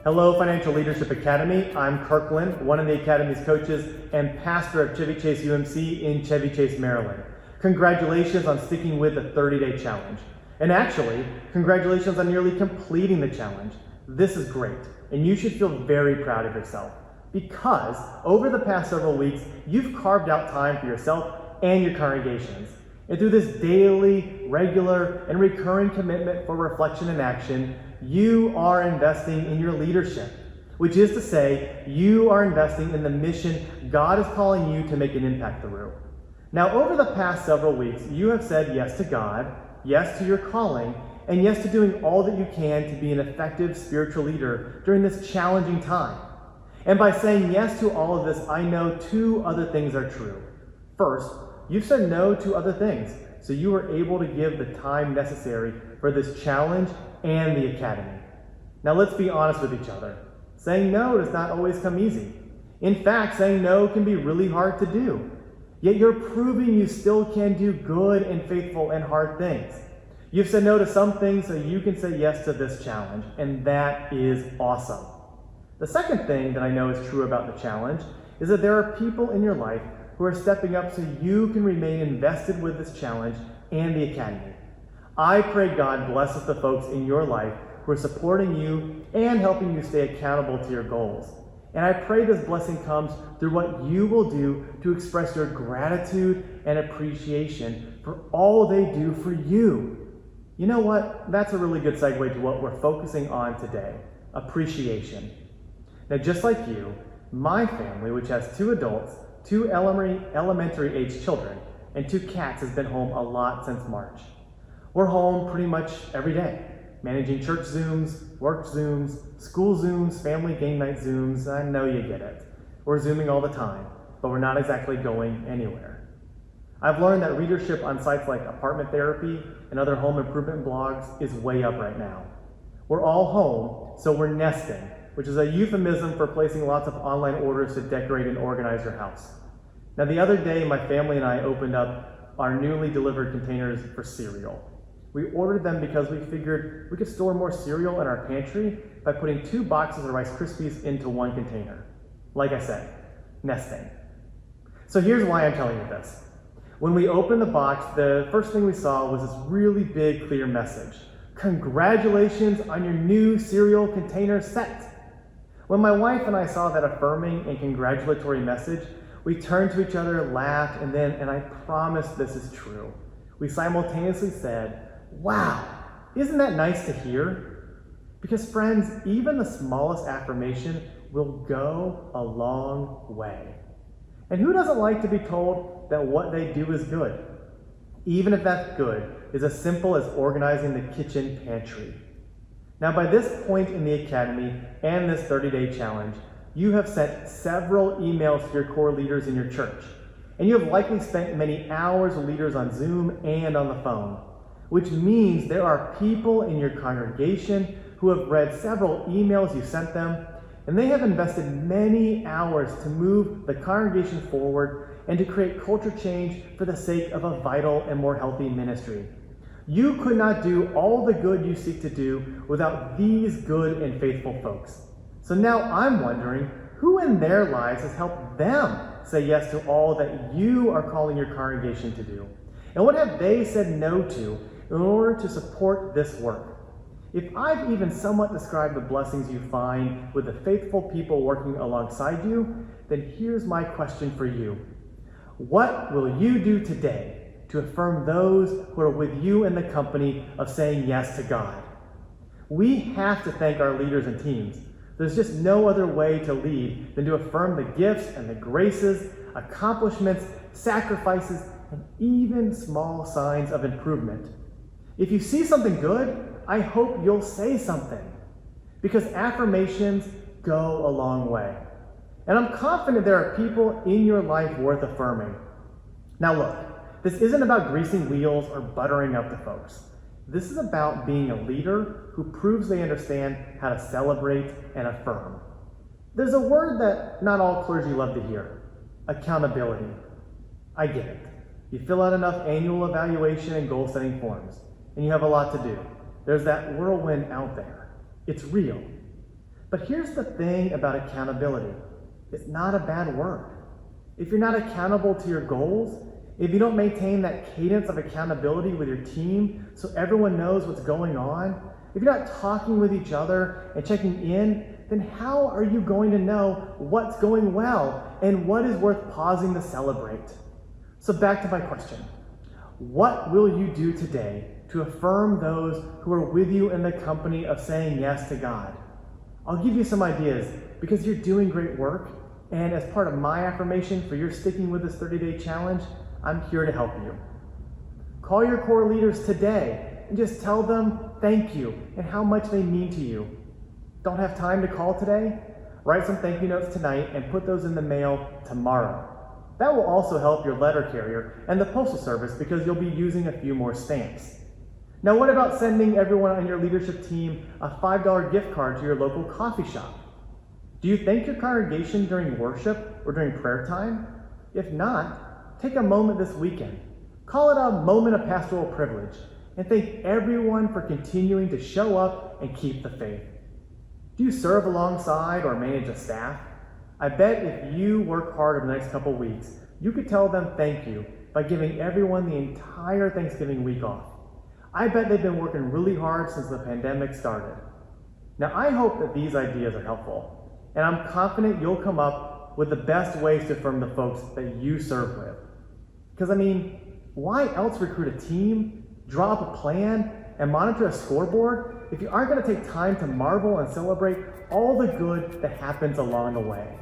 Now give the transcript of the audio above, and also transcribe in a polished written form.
Hello, Financial Leadership Academy. I'm Kirkland, one of the Academy's coaches and pastor of Chevy Chase UMC in Chevy Chase, Maryland. Congratulations on sticking with the 30-day challenge. And actually, congratulations on nearly completing the challenge. This is great, and you should feel very proud of yourself because over the past several weeks, you've carved out time for yourself and your congregations. And through this daily, regular, and recurring commitment for reflection and action, you are investing in your leadership, which is to say, you are investing in the mission God is calling you to make an impact through. Now, over the past several weeks, you have said yes to God, yes to your calling, and yes to doing all that you can to be an effective spiritual leader during this challenging time. And by saying yes to all of this, I know two other things are true. First, you've said no to other things, so you are able to give the time necessary for this challenge and the academy. Now let's be honest with each other. Saying no does not always come easy. In fact, saying no can be really hard to do. Yet you're proving you still can do good and faithful and hard things. You've said no to some things so you can say yes to this challenge, and that is awesome. The second thing that I know is true about the challenge is that there are people in your life who are stepping up so you can remain invested with this challenge and the academy. I pray God blesses the folks in your life who are supporting you and helping you stay accountable to your goals. And I pray this blessing comes through what you will do to express your gratitude and appreciation for all they do for you. You know what? That's a really good segue to what we're focusing on today, appreciation. Now, just like you, my family, which has 2 adults, 2 elementary age children, and 2 cats, has been home a lot since March. We're home pretty much every day, managing church Zooms, work Zooms, school Zooms, family game night Zooms. I know you get it. We're Zooming all the time, but we're not exactly going anywhere. I've learned that readership on sites like Apartment Therapy and other home improvement blogs is way up right now. We're all home, so we're nesting, which is a euphemism for placing lots of online orders to decorate and organize your house. Now, the other day, my family and I opened up our newly delivered containers for cereal. We ordered them because we figured we could store more cereal in our pantry by putting 2 boxes of Rice Krispies into 1 container. Like I said, nesting. So here's why I'm telling you this. When we opened the box, the first thing we saw was this really big, clear message. Congratulations on your new cereal container set. When my wife and I saw that affirming and congratulatory message, we turned to each other, laughed, and I promise this is true, we simultaneously said, wow, isn't that nice to hear? Because friends, even the smallest affirmation will go a long way. And who doesn't like to be told that what they do is good? Even if that good is as simple as organizing the kitchen pantry. Now, by this point in the academy and this 30-day challenge, you have sent several emails to your core leaders in your church, and you have likely spent many hours with leaders on Zoom and on the phone, which means there are people in your congregation who have read several emails you sent them, and they have invested many hours to move the congregation forward and to create culture change for the sake of a vital and more healthy ministry. You could not do all the good you seek to do without these good and faithful folks. So now I'm wondering, who in their lives has helped them say yes to all that you are calling your congregation to do? And what have they said no to in order to support this work? If I've even somewhat described the blessings you find with the faithful people working alongside you, then here's my question for you. What will you do today to affirm those who are with you in the company of saying yes to God? We have to thank our leaders and teams. There's just no other way to lead than to affirm the gifts and the graces, accomplishments, sacrifices, and even small signs of improvement. If you see something good, I hope you'll say something, because affirmations go a long way. And I'm confident there are people in your life worth affirming. Now look, this isn't about greasing wheels or buttering up the folks. This is about being a leader who proves they understand how to celebrate and affirm. There's a word that not all clergy love to hear: accountability. I get it. You fill out enough annual evaluation and goal-setting forms, and you have a lot to do. There's that whirlwind out there. It's real. But here's the thing about accountability. It's not a bad word. If you're not accountable to your goals, if you don't maintain that cadence of accountability with your team so everyone knows what's going on, if you're not talking with each other and checking in, then how are you going to know what's going well and what is worth pausing to celebrate? So back to my question. What will you do today to affirm those who are with you in the company of saying yes to God? I'll give you some ideas because you're doing great work, and as part of my affirmation for your sticking with this 30-day challenge, I'm here to help you. Call your core leaders today and just tell them thank you and how much they mean to you. Don't have time to call today? Write some thank you notes tonight and put those in the mail tomorrow. That will also help your letter carrier and the postal service because you'll be using a few more stamps. Now, what about sending everyone on your leadership team a $5 gift card to your local coffee shop? Do you thank your congregation during worship or during prayer time? If not, take a moment this weekend. Call it a moment of pastoral privilege and thank everyone for continuing to show up and keep the faith. Do you serve alongside or manage a staff? I bet if you work hard over the next couple weeks, you could tell them thank you by giving everyone the entire Thanksgiving week off. I bet they've been working really hard since the pandemic started. Now, I hope that these ideas are helpful, and I'm confident you'll come up with the best ways to affirm the folks that you serve with. Because, why else recruit a team, draw up a plan, and monitor a scoreboard if you aren't going to take time to marvel and celebrate all the good that happens along the way?